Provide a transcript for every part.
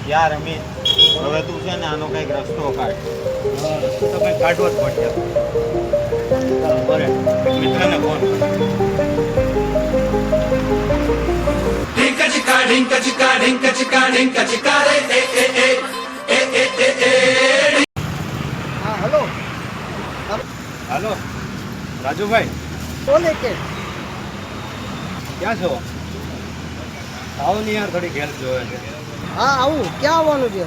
યાર અમિત, હવે તું છે ને આનો કંઈક રસ્તો કાઢ. તો કંઈ કાઢવો જ પડશે. બરે મિત્રને ફોન हाँ हेलो હાલો રાજુભાઈ बोले के ક્યાં છો? આવો ને યાર, થોડી હેલ્પ જોવે છે. हाँ આવું ક્યાં આવવાનું છે?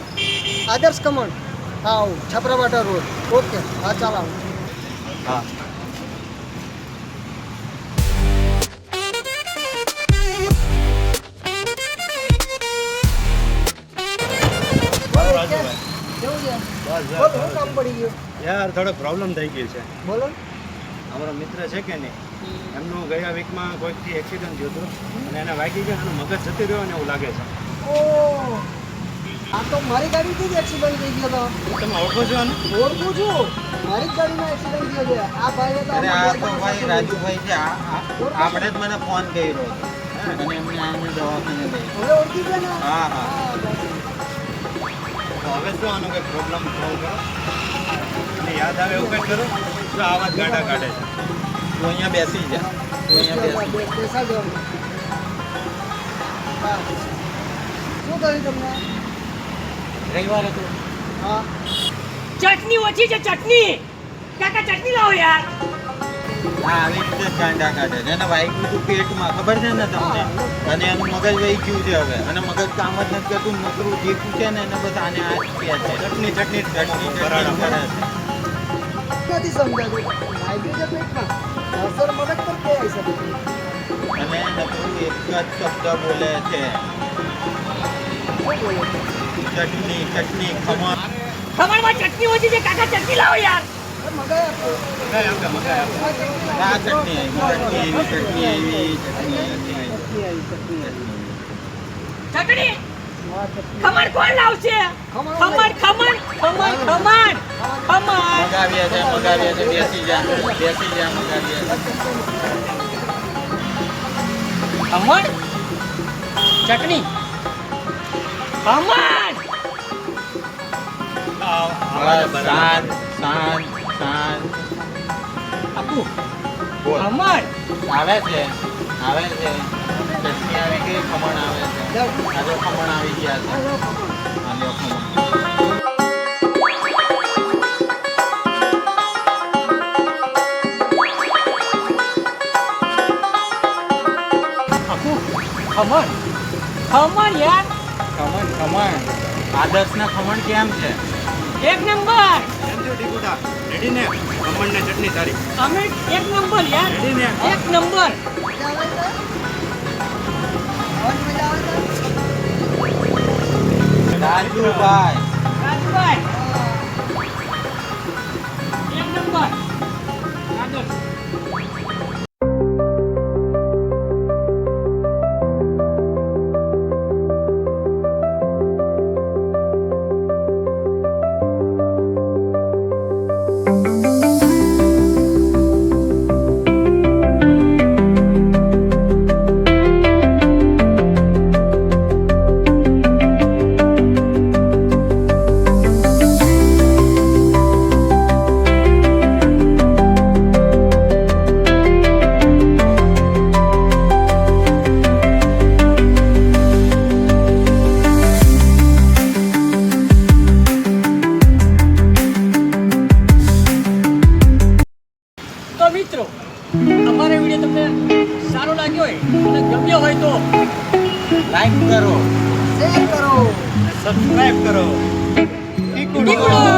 આદર્શ કમણ. હા આવું છપરાવાટા રોડ. ઓકે હા ચાલ આવું. હા બોલો રાજુભાઈ. કેવું છે? બસ બોલો શું કામ પડી ગયું? યાર થોડોક પ્રોબ્લેમ થઈ ગઈ છે. બોલો. અમારો મિત્ર છે કે નહીં, એમનું ગયા વીકમાં કોઈકથી એક્સિડન્ટ થયો હતો અને એને વાગી ગયો, એનું મગજ જતી રહ્યો ને એવું લાગે છે. ઓ આ તો મારી ગાડીથી જ એક્સિડન્ટ થઈ ગયો હતો. તમે ઓળખો છો ને? ઓળખું છું. મારી જ ગાડીમાં એક્સિડન્ટ થયો છે. આ ભાઈએ તો અરે આમાં આ તો ભાઈ રાજુભાઈ છે. આપણે જ મને ફોન કર્યો હતો. અને એમને આને દવાખાને લઈ. હવે ઓળખી ગયા ને? હા હા. બસ. તો હવે શું આનો કંઈક પ્રોબ્લેમ સોલ્વ કરો અને યાદ આવે એવું કંઈક કરો. જો આવા જ ગાડા કાઢે છે. તું અહીંયા બેસી જા. તું અહીંયા બેસી. બેસાડો. હા શું કહ્યું તમને? રવિવારે તું હા ચટણી ઓછી છે ચટણી કાકા ચટણી લાવો યાર હા આવી રીતે કાંડા કાઢે છે. એને વાગ્યું તું પેટમાં, ખબર છે ને તમને? અને એનું મગજ વહી ગયું છે હવે. અને મગજ કામ જ નથી કરતું. નકરું જે પૂછે ને એને બસ આને આ જ કહે છે. ચટણી ચટણી ચટણી બરાબર. કરે છે. નથી સમજાતું. લાગ્યું છે પેટમાં. અસર મગજ પર કે આવી શકે છે. અને નકરું એક જ શબ્દ બોલે છે. શું બોલે છે? ચટણી ચટણી ખમણ. ખમણમાં ચટણી ઓછી છે કાકા ચટણી લાવો યાર મગાઈ આપો. મગાઈ આપે, મગાઈ આપે. આ ચટણી આવી, ચટણી આવી, ચટણી આવી, ચટણી આવી. ચટણી આવી, ચટણી આવી. ચટણી હા, ચટણી. ખમણ કોણ લાવશે ખમણ ખમણ ખમણ ખમણ ખમણ ખમણ મગાવ્યા છે, મગાવ્યા છે. બેસી જા, બેસી જા, મગાવ્યા છે. ખમણ ચટણી ખમણ બસ, શાંત, શાંત, શાંત. આપું બોલ. ખમણ આવે છે, આવે છે. ચટણી આવી ગઈ, ખમણ આવે છે. જાઓ. આ જો ખમણ આવી ગયા છે. જાઓ, ખમણ. આ લ્યો ખમણ. આપું ખમણ ખમણ યાર ખમણ, ખમણ. આદર્શના ખમણ કેમ છે? એક નંબર કેમ છો ટીકુટા? રેડી ને? ખમણ ને ચટણી તારી. અમે એક નંબર યાર રેડી ને? એક નંબર મજા આવે છે? ખાવાની મજા આવે છે? રાજુભાઈ. રાજભાઈ હા. એક નંબર આદર્શ તો મિત્રો અમારો વિડીયો તમને સારો લાગ્યો હોય અને ગમ્યો હોય તો લાઈક કરો. શેર કરો. સબસ્ક્રાઇબ કરો. ટીકુડો. ટીકુડો